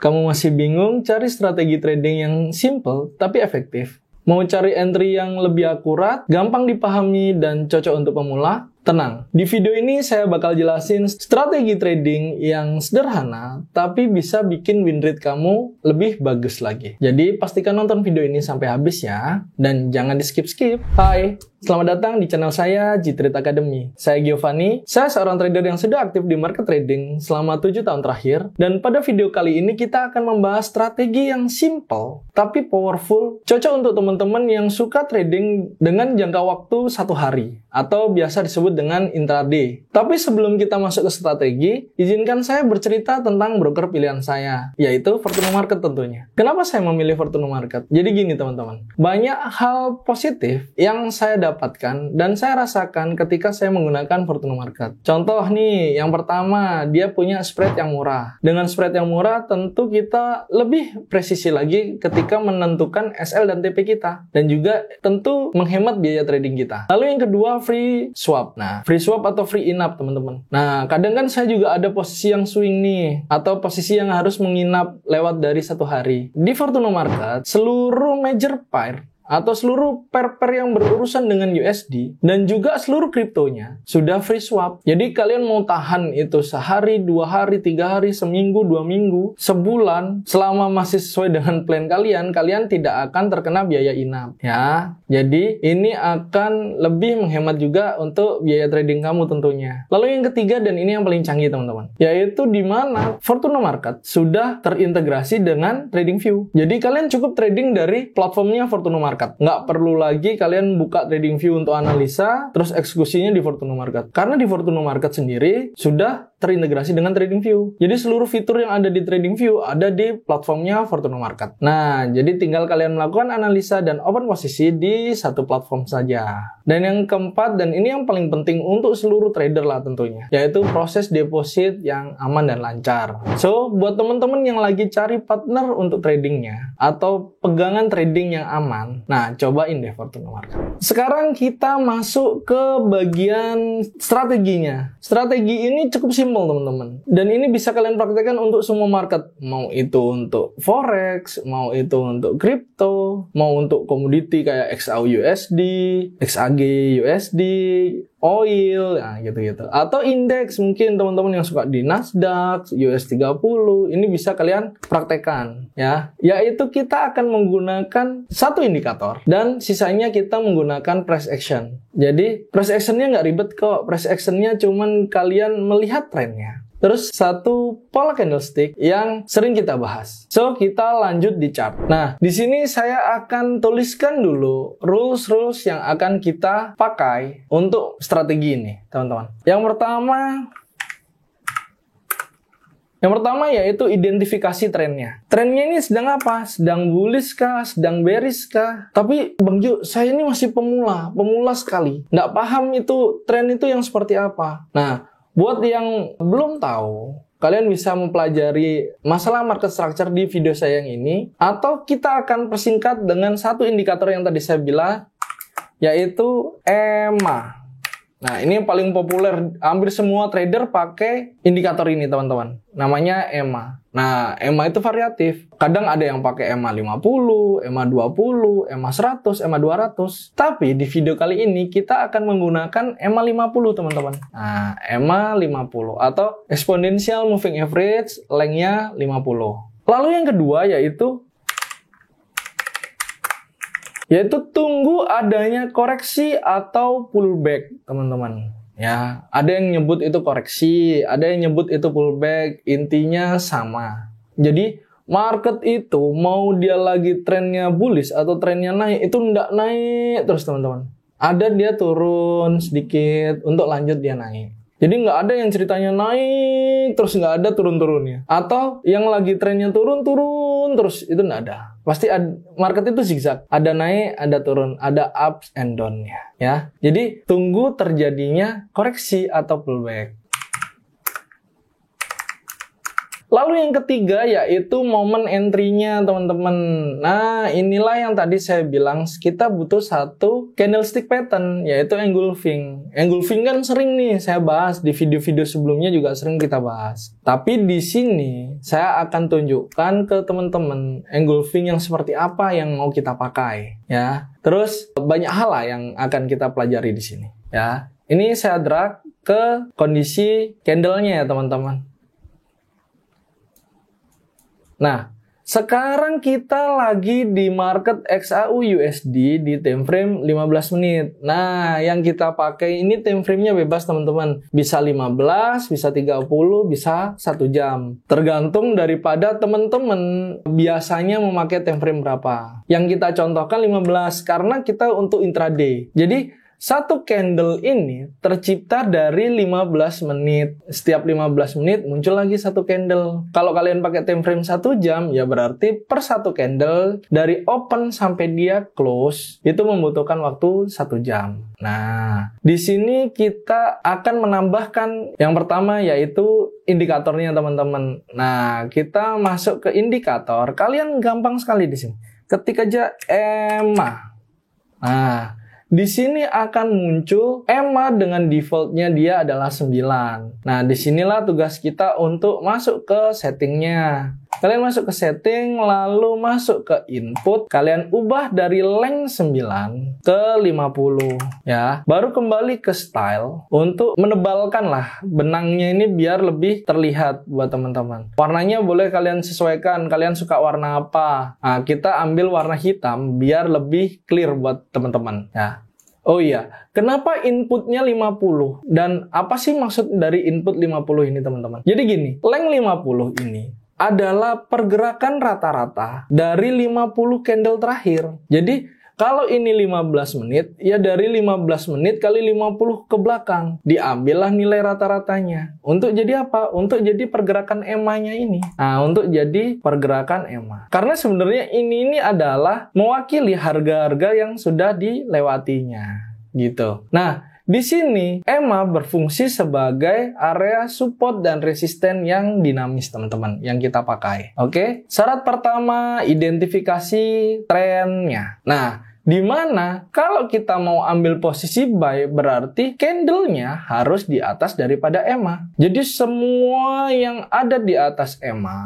Kamu masih bingung cari strategi trading yang simple tapi efektif? Mau cari entry yang lebih akurat, gampang dipahami, dan cocok untuk pemula? Tenang, di video ini saya bakal jelasin strategi trading yang sederhana, tapi bisa bikin win rate kamu lebih bagus lagi. Jadi pastikan nonton video ini sampai habis ya, dan jangan di skip-skip. Hai, selamat datang di channel saya, G-Trade Academy. Saya Giovanni, saya seorang trader yang sudah aktif di market trading selama 7 tahun terakhir, dan pada video kali ini kita akan membahas strategi yang simple, tapi powerful, cocok untuk teman-teman yang suka trading dengan jangka waktu 1 hari, atau biasa disebut dengan intraday. Tapi sebelum kita masuk ke strategi, izinkan saya bercerita tentang broker pilihan saya, yaitu Fortuna Market tentunya. Kenapa saya memilih Fortuna Market? Jadi gini teman-teman, banyak hal positif yang saya dapatkan dan saya rasakan ketika saya menggunakan Fortuna Market. Contoh nih, yang pertama, dia punya spread yang murah. Dengan spread yang murah, tentu kita lebih presisi lagi ketika menentukan SL dan TP kita. Dan juga tentu menghemat biaya trading kita. Lalu yang kedua, free swap. Nah, free swap atau free in-up teman-teman. Nah, kadang kan saya juga ada posisi yang swing nih, atau posisi yang harus menginap lewat dari 1 hari. Di Fortuna Market, seluruh major pair atau seluruh pair-pair yang berurusan dengan USD dan juga seluruh kriptonya sudah free swap. Jadi kalian mau tahan itu sehari, 2 hari, 3 hari, seminggu, 2 minggu, sebulan, selama masih sesuai dengan plan kalian, kalian tidak akan terkena biaya inap ya. Jadi ini akan lebih menghemat juga untuk biaya trading kamu tentunya. Lalu yang ketiga, dan ini yang paling canggih teman-teman, yaitu di mana Fortuna Market sudah terintegrasi dengan TradingView. Jadi kalian cukup trading dari platformnya Fortuna Market. Nggak perlu lagi kalian buka TradingView untuk analisa, terus eksekusinya di Fortuna Market. Karena di Fortuna Market sendiri sudah terintegrasi dengan TradingView. Jadi seluruh fitur yang ada di TradingView ada di platformnya Fortuna Market. Nah, jadi tinggal kalian melakukan analisa dan open posisi di satu platform saja. Dan yang keempat, dan ini yang paling penting untuk seluruh trader lah tentunya, yaitu proses deposit yang aman dan lancar. So, buat teman-teman yang lagi cari partner untuk tradingnya, atau pegangan trading yang aman, nah, cobain deh Fortuna Market. Sekarang kita masuk ke bagian strateginya. Strategi ini cukup simpel teman-teman. Dan ini bisa kalian praktekkan untuk semua market. Mau itu untuk forex, mau itu untuk crypto, mau untuk komoditi kayak XAUUSD, XAG USD, oil, nah gitu-gitu. Atau indeks, mungkin teman-teman yang suka di Nasdaq, US30, ini bisa kalian praktekkan ya. Yaitu kita akan menggunakan satu indikator dan sisanya kita menggunakan price action. Jadi price actionnya nggak ribet kok. Price actionnya cuman kalian melihat trennya. Terus satu pola candlestick yang sering kita bahas. So, kita lanjut di chart. Nah, di sini saya akan tuliskan dulu rules-rules yang akan kita pakai untuk strategi ini, teman-teman. Yang pertama yaitu identifikasi trennya. Trennya ini sedang apa? Sedang bullish kah? Sedang bearish kah? Tapi Bang Jo, saya ini masih pemula sekali. Nggak paham itu tren itu yang seperti apa. Nah, buat yang belum tahu, kalian bisa mempelajari masalah market structure di video saya yang ini, atau kita akan persingkat dengan satu indikator yang tadi saya bilang, yaitu EMA. Nah, ini yang paling populer, hampir semua trader pakai indikator ini teman-teman. Namanya EMA. Nah, EMA itu variatif. Kadang ada yang pakai EMA 50, EMA 20, EMA 100, EMA 200. Tapi di video kali ini kita akan menggunakan EMA 50 teman-teman. Nah, EMA 50 atau Exponential Moving Average, lengthnya 50. Lalu yang kedua yaitu tunggu adanya koreksi atau pullback, teman-teman. Ya, ada yang nyebut itu koreksi, ada yang nyebut itu pullback, intinya sama. Jadi, market itu mau dia lagi trennya bullish atau trennya naik, itu nggak naik terus, teman-teman. Ada dia turun sedikit, untuk lanjut dia naik. Jadi nggak ada yang ceritanya naik, terus nggak ada turun-turunnya. Atau yang lagi trennya turun terus, itu nggak ada. Pasti market itu zigzag. Ada naik, ada turun, ada ups and down-nya. Ya. Jadi tunggu terjadinya koreksi atau pullback. Lalu yang ketiga yaitu moment entry-nya teman-teman. Nah, inilah yang tadi saya bilang kita butuh satu candlestick pattern yaitu engulfing. Engulfing kan sering nih saya bahas di video-video sebelumnya juga sering kita bahas. Tapi di sini saya akan tunjukkan ke teman-teman engulfing yang seperti apa yang mau kita pakai ya. Terus banyak hal lah yang akan kita pelajari di sini ya. Ini saya drag ke kondisi candle-nya ya teman-teman. Nah, sekarang kita lagi di market XAU USD di time frame 15 menit. Nah, yang kita pakai ini time frame-nya bebas teman-teman. Bisa 15, bisa 30, bisa 1 jam. Tergantung daripada teman-teman biasanya memakai time frame berapa. Yang kita contohkan 15 karena kita untuk intraday. Jadi, satu candle ini tercipta dari 15 menit. Setiap 15 menit muncul lagi satu candle. Kalau kalian pakai time frame 1 jam, ya berarti per satu candle dari open sampai dia close itu membutuhkan waktu 1 jam. Nah, di sini kita akan menambahkan yang pertama yaitu indikatornya teman-teman. Nah, kita masuk ke indikator. Kalian gampang sekali di sini. Ketik aja EMA. Nah, di sini akan muncul EMA dengan defaultnya dia adalah 9. Nah, disinilah tugas kita untuk masuk ke settingnya. Kalian masuk ke setting, lalu masuk ke input. Kalian ubah dari length 9 ke 50. Ya, baru kembali ke style untuk menebalkan lah benangnya ini biar lebih terlihat buat teman-teman. Warnanya boleh kalian sesuaikan. Kalian suka warna apa? Nah, kita ambil warna hitam biar lebih clear buat teman-teman. Ya. Oh iya, kenapa inputnya 50? Dan apa sih maksud dari input 50 ini teman-teman? Jadi gini, length 50 ini adalah pergerakan rata-rata dari 50 candle terakhir. Jadi kalau ini 15 menit, ya dari 15 menit kali 50 ke belakang. Diambillah nilai rata-ratanya. Untuk jadi apa? Untuk jadi pergerakan EMA-nya ini. Nah, untuk jadi pergerakan EMA. Karena sebenarnya ini adalah mewakili harga-harga yang sudah dilewatinya. Gitu. Nah, di sini EMA berfungsi sebagai area support dan resisten yang dinamis teman-teman yang kita pakai. Oke? Syarat pertama, identifikasi trennya. Nah, di mana kalau kita mau ambil posisi buy berarti candlenya harus di atas daripada EMA. Jadi semua yang ada di atas EMA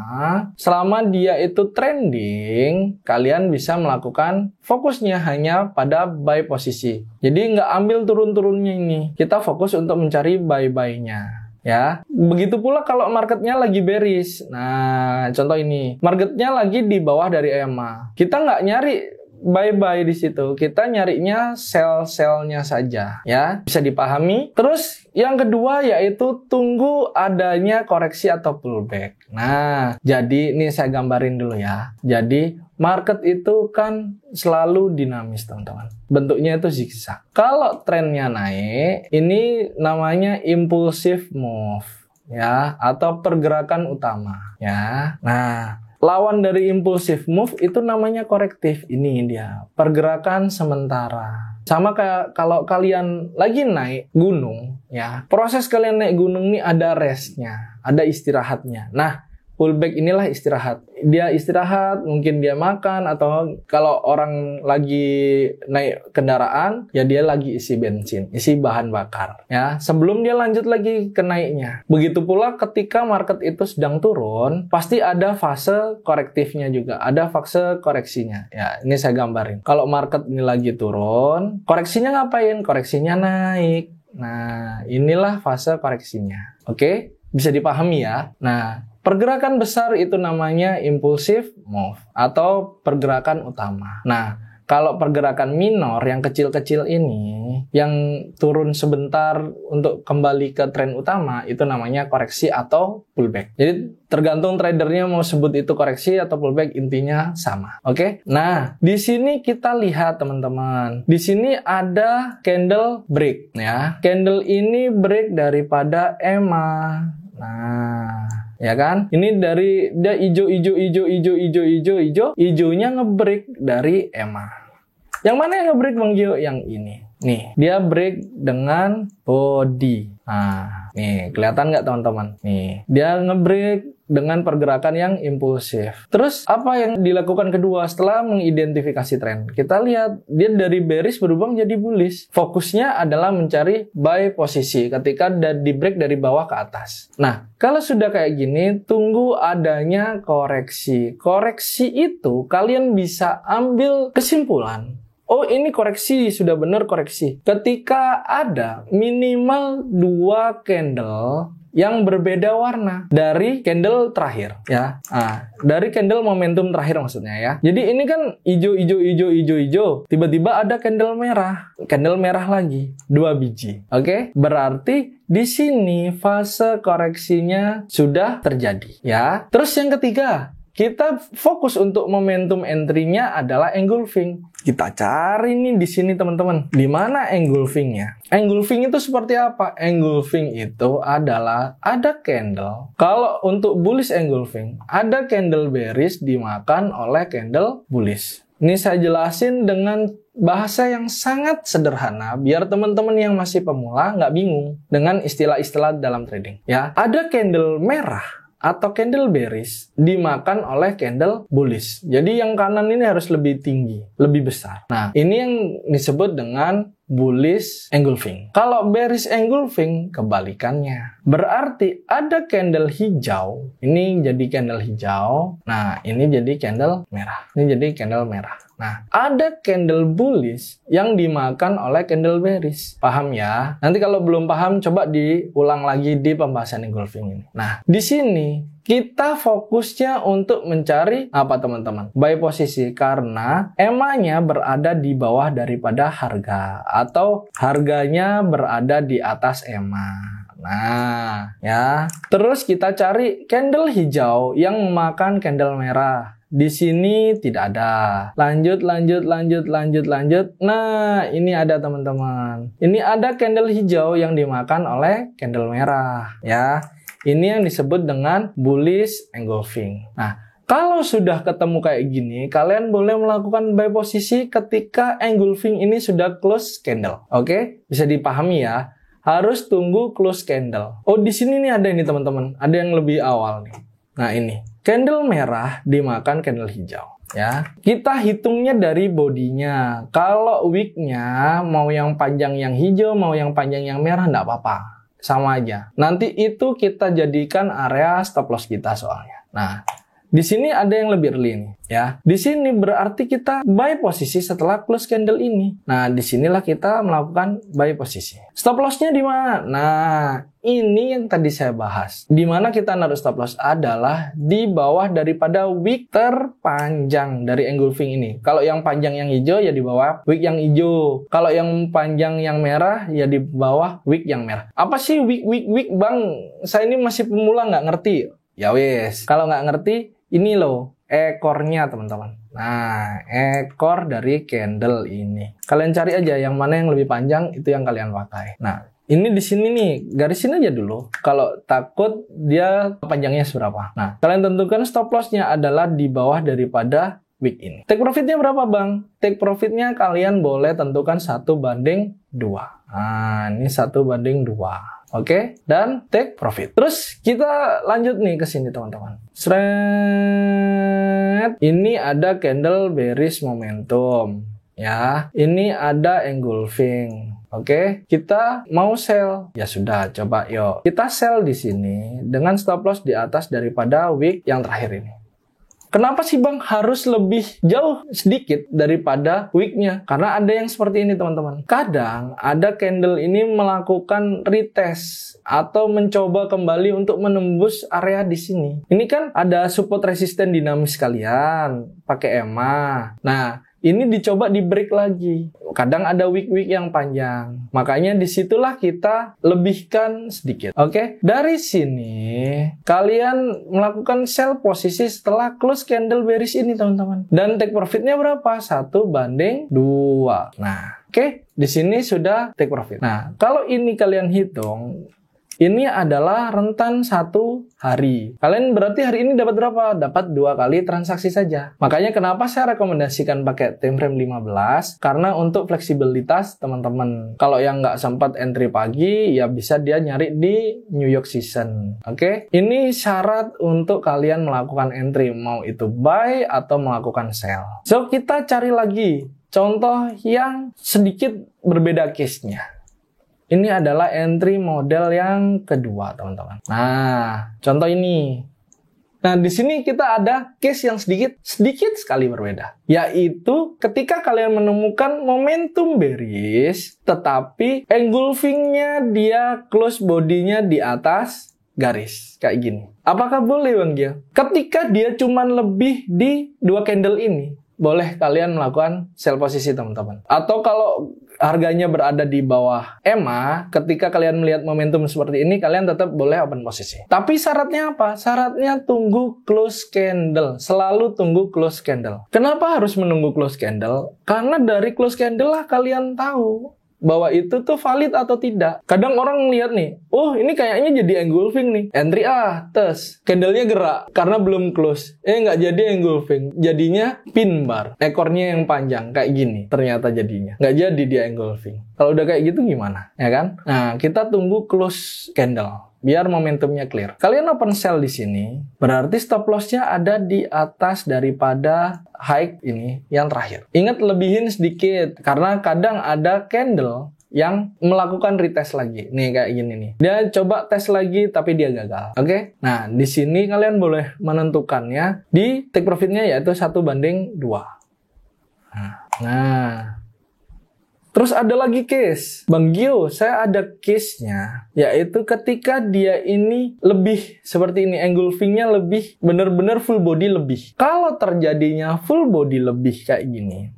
selama dia itu trending, kalian bisa melakukan fokusnya hanya pada buy posisi. Jadi nggak ambil turun-turunnya ini. Kita fokus untuk mencari buy-buy-nya. Ya, begitu pula kalau marketnya lagi bearish. Nah, contoh ini, marketnya lagi di bawah dari EMA. Kita nggak nyari buy-buy di situ, kita nyarinya sell-sellnya saja, ya bisa dipahami. Terus yang kedua yaitu tunggu adanya koreksi atau pullback. Nah, jadi ini saya gambarin dulu ya. Jadi market itu kan selalu dinamis teman-teman. Bentuknya itu zigzag. Kalau trennya naik, ini namanya impulsive move, ya atau pergerakan utama, ya. Nah, lawan dari impulsive move itu namanya korektif. Ini dia, pergerakan sementara. Sama kayak kalau kalian lagi naik gunung, ya. Proses kalian naik gunung ini ada restnya, ada istirahatnya. Nah, pullback inilah istirahat. Dia istirahat, mungkin dia makan, atau kalau orang lagi naik kendaraan, ya dia lagi isi bensin, isi bahan bakar. Ya, sebelum dia lanjut lagi ke naiknya. Begitu pula ketika market itu sedang turun, pasti ada fase korektifnya juga, ada fase koreksinya. Ya, ini saya gambarin. Kalau market ini lagi turun, koreksinya ngapain? Koreksinya naik. Nah, inilah fase koreksinya. Oke? Bisa dipahami ya? Nah, pergerakan besar itu namanya impulsive move atau pergerakan utama. Nah, kalau pergerakan minor yang kecil-kecil ini, yang turun sebentar untuk kembali ke tren utama, itu namanya koreksi atau pullback. Jadi tergantung tradernya mau sebut itu koreksi atau pullback, intinya sama. Oke? Nah, di sini kita lihat teman-teman. Di sini ada candle break ya. Candle ini break daripada EMA. Nah, ya kan? Ini dari dia hijaunya ngebreak dari EMA. Yang mana yang ngebreak Bang Gio? Yang ini. Nih, dia break dengan body. Nah, nih kelihatan nggak teman-teman? Nih, dia ngebreak dengan pergerakan yang impulsif. Terus apa yang dilakukan kedua setelah mengidentifikasi tren? Kita lihat dia dari bearish berubah menjadi bullish. Fokusnya adalah mencari buy posisi ketika di break dari bawah ke atas. Nah, kalau sudah kayak gini, tunggu adanya koreksi. Koreksi itu kalian bisa ambil kesimpulan. Oh, ini koreksi, sudah benar koreksi. Ketika ada minimal 2 candle yang berbeda warna dari candle terakhir, ya. Dari candle momentum terakhir maksudnya ya. Jadi ini kan hijau. Tiba-tiba ada candle merah lagi, 2 biji. Oke? Berarti di sini fase koreksinya sudah terjadi, ya. Terus yang ketiga, kita fokus untuk momentum entry-nya adalah engulfing. Kita cari nih di sini teman-teman. Di mana engulfing-nya? Engulfing itu seperti apa? Engulfing itu adalah ada candle. Kalau untuk bullish engulfing, ada candle bearish dimakan oleh candle bullish. Ini saya jelasin dengan bahasa yang sangat sederhana biar teman-teman yang masih pemula nggak bingung dengan istilah-istilah dalam trading. Ya, ada candle merah atau candle bearish dimakan oleh candle bullish. Jadi yang kanan ini harus lebih tinggi, lebih besar. Nah, ini yang disebut dengan bullish engulfing. Kalau bearish engulfing kebalikannya. Berarti ada candle hijau, ini jadi candle hijau. Nah, ini jadi candle merah. Ini jadi candle merah. Nah, ada candle bullish yang dimakan oleh candle bearish. Paham ya? Nanti kalau belum paham, coba diulang lagi di pembahasan engulfing ini. Nah, di sini kita fokusnya untuk mencari apa teman-teman? Buy posisi, karena EMA-nya berada di bawah daripada harga atau harganya berada di atas EMA. Nah, ya. Terus kita cari candle hijau yang memakan candle merah. Di sini tidak ada. Lanjut. Nah, ini ada teman-teman. Ini ada candle hijau yang dimakan oleh candle merah, ya. Ini yang disebut dengan bullish engulfing. Nah, kalau sudah ketemu kayak gini, kalian boleh melakukan buy posisi ketika engulfing ini sudah close candle. Oke? Bisa dipahami ya. Harus tunggu close candle. Oh, di sini nih ada ini teman-teman. Ada yang lebih awal nih. Nah, ini. Candle merah dimakan candle hijau. Ya, kita hitungnya dari bodinya. Kalau wicknya mau yang panjang yang hijau, mau yang panjang yang merah, nggak apa-apa. Sama aja. Nanti itu kita jadikan area stop loss kita soalnya. Nah, di sini ada yang lebih early nih, ya. Di sini berarti kita buy posisi setelah close candle ini. Nah, disinilah kita melakukan buy posisi. Stop lossnya di mana? Nah, ini yang tadi saya bahas. Di mana kita naruh stop loss adalah di bawah daripada wick terpanjang dari engulfing ini. Kalau yang panjang yang hijau ya di bawah wick yang hijau. Kalau yang panjang yang merah ya di bawah wick yang merah. Apa sih wick Bang? Saya ini masih pemula nggak ngerti. Ya wes, kalau nggak ngerti, ini loh ekornya teman-teman. Nah, ekor dari candle ini. Kalian cari aja yang mana yang lebih panjang, itu yang kalian pakai. Nah, ini di sini nih, garisin aja dulu. Kalau takut dia panjangnya seberapa. Nah, kalian tentukan stop loss-nya adalah di bawah daripada wick ini. Take profitnya berapa Bang? Take profitnya kalian boleh tentukan 1/2. Nah, ini 1/2. Oke, dan take profit. Terus kita lanjut nih ke sini teman-teman. Sret. Ini ada candle bearish momentum, ya. Ini ada engulfing. Oke, kita mau sell. Ya sudah, coba yuk. Kita sell di sini dengan stop loss di atas daripada wick yang terakhir ini. Kenapa sih Bang harus lebih jauh sedikit daripada wicknya? Karena ada yang seperti ini teman-teman. Kadang ada candle ini melakukan retest atau mencoba kembali untuk menembus area di sini. Ini kan ada support resisten dinamis kalian pakai EMA. Nah, ini dicoba di break lagi. Kadang ada wick-wick yang panjang. Makanya disitulah kita lebihkan sedikit. Oke? Dari sini, kalian melakukan sell posisi setelah close candle bearish ini, teman-teman. Dan take profitnya berapa? 1/2. Nah, oke? Di sini sudah take profit. Nah, kalau ini kalian hitung, Ini adalah rentan 1 hari. Kalian berarti hari ini dapat berapa? Dapat 2 kali transaksi saja. Makanya kenapa saya rekomendasikan pakai time frame 15? Karena untuk fleksibilitas teman-teman. Kalau yang nggak sempat entry pagi, ya bisa dia nyari di New York Season. Oke? Ini syarat untuk kalian melakukan entry. Mau itu buy atau melakukan sell. So, kita cari lagi contoh yang sedikit berbeda case-nya. Ini adalah entry model yang kedua, teman-teman. Nah, contoh ini. Nah, di sini kita ada case yang sedikit sekali berbeda. Yaitu ketika kalian menemukan momentum bearish, tetapi engulfing-nya dia close body-nya di atas garis. Kayak gini. Apakah boleh, Bang Gio? Ketika dia cuman lebih di 2 candle ini, boleh kalian melakukan sell posisi, teman-teman. Atau kalau harganya berada di bawah EMA, ketika kalian melihat momentum seperti ini, kalian tetap boleh open posisi. Tapi syaratnya apa? Syaratnya tunggu close candle. Selalu tunggu close candle. Kenapa harus menunggu close candle? Karena dari close candle lah kalian tahu bahwa itu tuh valid atau tidak. Kadang orang lihat nih, oh ini kayaknya jadi engulfing nih. Entry tes. Candlenya gerak karena belum close. Nggak jadi engulfing. Jadinya pin bar. Ekornya yang panjang kayak gini. Ternyata jadinya. Nggak jadi dia engulfing. Kalau udah kayak gitu gimana? Ya kan? Nah, kita tunggu close candle. Biar momentumnya clear. Kalian open sell di sini, berarti stop loss-nya ada di atas daripada high ini yang terakhir. Ingat lebihin sedikit, karena kadang ada candle yang melakukan retest lagi. Nih kayak gini nih. Dia coba tes lagi tapi dia gagal. Oke? Nah, di sini kalian boleh menentukannya di take profit-nya yaitu 1/2. Nah. Terus ada lagi case. Bang Gio, saya ada case-nya. Yaitu ketika dia ini lebih seperti ini. Engulfing-nya lebih. Benar-benar full body lebih. Kalau terjadinya full body lebih kayak gini,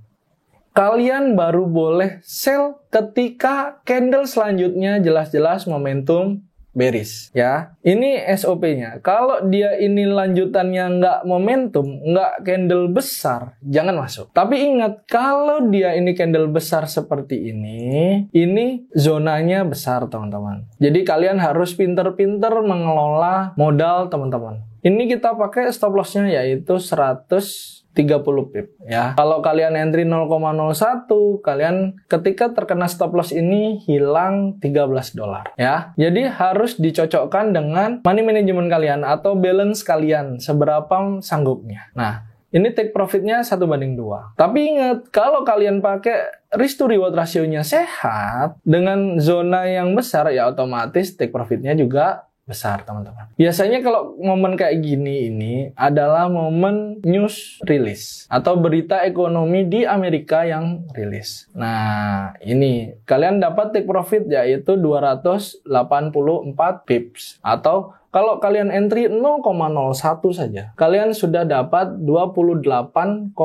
kalian baru boleh sell ketika candle selanjutnya jelas-jelas momentum bearish. Ya, ini SOP-nya. Kalau dia ini lanjutannya nggak momentum, nggak candle besar, jangan masuk. Tapi ingat, kalau dia ini candle besar seperti ini zonanya besar, teman-teman. Jadi kalian harus pinter-pinter mengelola modal, teman-teman. Ini kita pakai stop loss-nya yaitu 130 pip ya. Kalau kalian entry 0,01, kalian ketika terkena stop loss ini hilang $13 ya. Jadi harus dicocokkan dengan money management kalian atau balance kalian seberapa sanggupnya. Nah, ini take profitnya 1/2. Tapi ingat, kalau kalian pakai risk to reward rasionya sehat dengan zona yang besar ya otomatis take profitnya juga besar, teman-teman. Biasanya kalau momen kayak gini ini adalah momen news release atau berita ekonomi di Amerika yang rilis. Nah, ini kalian dapat take profit yaitu 284 pips atau kalau kalian entry 0,01 saja, kalian sudah dapat $28,4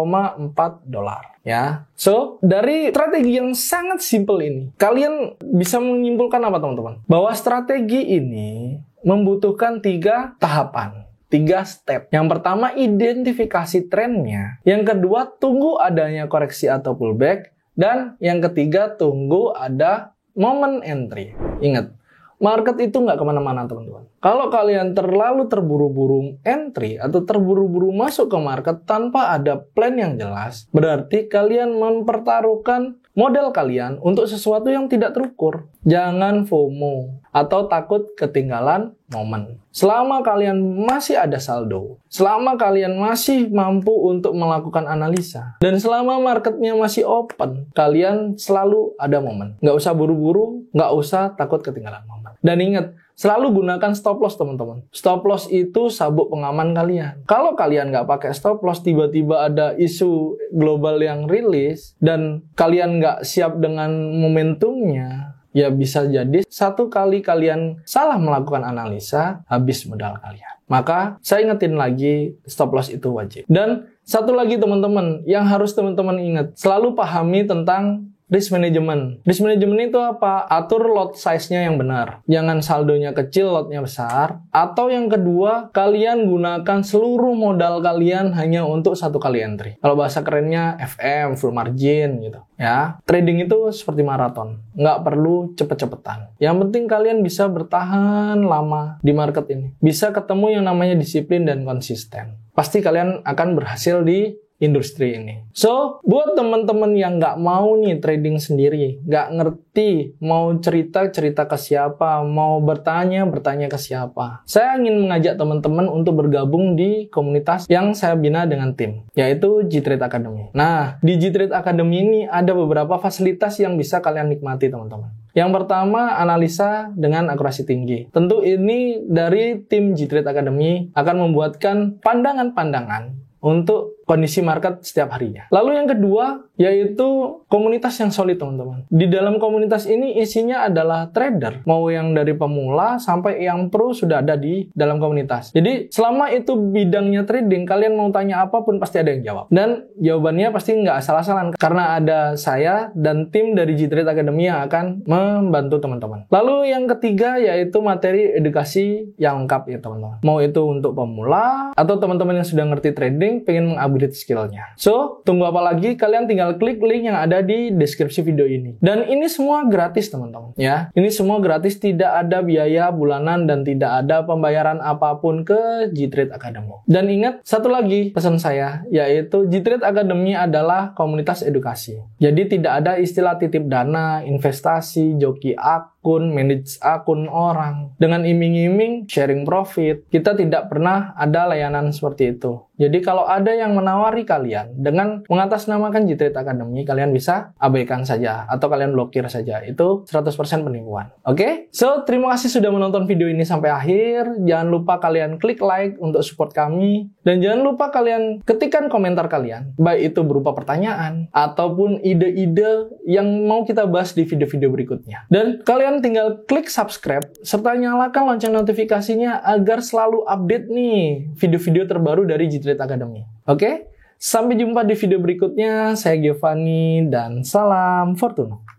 ya. So, dari strategi yang sangat simple ini, kalian bisa menyimpulkan apa, teman-teman? Bahwa strategi ini membutuhkan 3 tahapan, 3 step. Yang pertama, identifikasi trennya. Yang kedua, tunggu adanya koreksi atau pullback. Dan yang ketiga, tunggu ada momen entry. Ingat, market itu nggak kemana-mana, teman-teman. Kalau kalian terlalu terburu-buru entry atau terburu-buru masuk ke market tanpa ada plan yang jelas, berarti kalian mempertaruhkan modal kalian untuk sesuatu yang tidak terukur. Jangan FOMO atau takut ketinggalan momen. Selama kalian masih ada saldo, selama kalian masih mampu untuk melakukan analisa, dan selama marketnya masih open, kalian selalu ada momen. Nggak usah buru-buru, nggak usah takut ketinggalan momen. Dan ingat, selalu gunakan stop loss, teman-teman. Stop loss itu sabuk pengaman kalian. Kalau kalian nggak pakai stop loss, tiba-tiba ada isu global yang rilis, dan kalian nggak siap dengan momentumnya, ya bisa jadi satu kali kalian salah melakukan analisa, habis modal kalian. Maka saya ingetin lagi, stop loss itu wajib. Dan satu lagi, teman-teman, yang harus teman-teman ingat, selalu pahami tentang risk management. Risk management itu apa? Atur lot size-nya yang benar. Jangan saldonya kecil, lotnya besar. Atau yang kedua, kalian gunakan seluruh modal kalian hanya untuk satu kali entry. Kalau bahasa kerennya FM, full margin gitu. Ya, trading itu seperti maraton. Nggak perlu cepet-cepetan. Yang penting kalian bisa bertahan lama di market ini. Bisa ketemu yang namanya disiplin dan konsisten. Pasti kalian akan berhasil di industri ini. So, buat teman-teman yang nggak mau nih trading sendiri, nggak ngerti mau cerita ke siapa, mau bertanya ke siapa, saya ingin mengajak teman-teman untuk bergabung di komunitas yang saya bina dengan tim, yaitu G-Trade Academy. Nah, di G-Trade Academy ini ada beberapa fasilitas yang bisa kalian nikmati, teman-teman. Yang pertama, analisa dengan akurasi tinggi. Tentu ini dari tim G-Trade Academy akan membuatkan pandangan-pandangan untuk kondisi market setiap harinya. Lalu yang kedua, yaitu komunitas yang solid, teman-teman. Di dalam komunitas ini isinya adalah trader, mau yang dari pemula sampai yang pro sudah ada di dalam komunitas. Jadi selama itu bidangnya trading, kalian mau tanya apapun pasti ada yang jawab. Dan jawabannya pasti nggak asal-asalan, karena ada saya dan tim dari G-Trade Academy yang akan membantu teman-teman. Lalu yang ketiga, yaitu materi edukasi yang lengkap ya, teman-teman. Mau itu untuk pemula atau teman-teman yang sudah ngerti trading, pengen mengupgrade skillnya. So, tunggu apa lagi? Kalian tinggal klik link yang ada di deskripsi video ini. Dan ini semua gratis, teman-teman. Ya, ini semua gratis, tidak ada biaya bulanan dan tidak ada pembayaran apapun ke G-Trade Academy. Dan ingat, satu lagi pesan saya, yaitu G-Trade Academy adalah komunitas edukasi. Jadi tidak ada istilah titip dana, investasi, joki akun, manage akun orang. Dengan iming-iming, sharing profit, kita tidak pernah ada layanan seperti itu. Jadi kalau ada yang menawari kalian dengan mengatasnamakan G-Trade Academy, kalian bisa abaikan saja atau kalian blokir saja. Itu 100% penipuan. Oke? So, terima kasih sudah menonton video ini sampai akhir. Jangan lupa kalian klik like untuk support kami. Dan jangan lupa kalian ketikkan komentar kalian, baik itu berupa pertanyaan ataupun ide-ide yang mau kita bahas di video-video berikutnya. Dan kalian tinggal klik subscribe serta nyalakan lonceng notifikasinya agar selalu update nih video-video terbaru dari G-Trade Academy. Oke? Sampai jumpa di video berikutnya. Saya Giovanni dan salam Fortuna.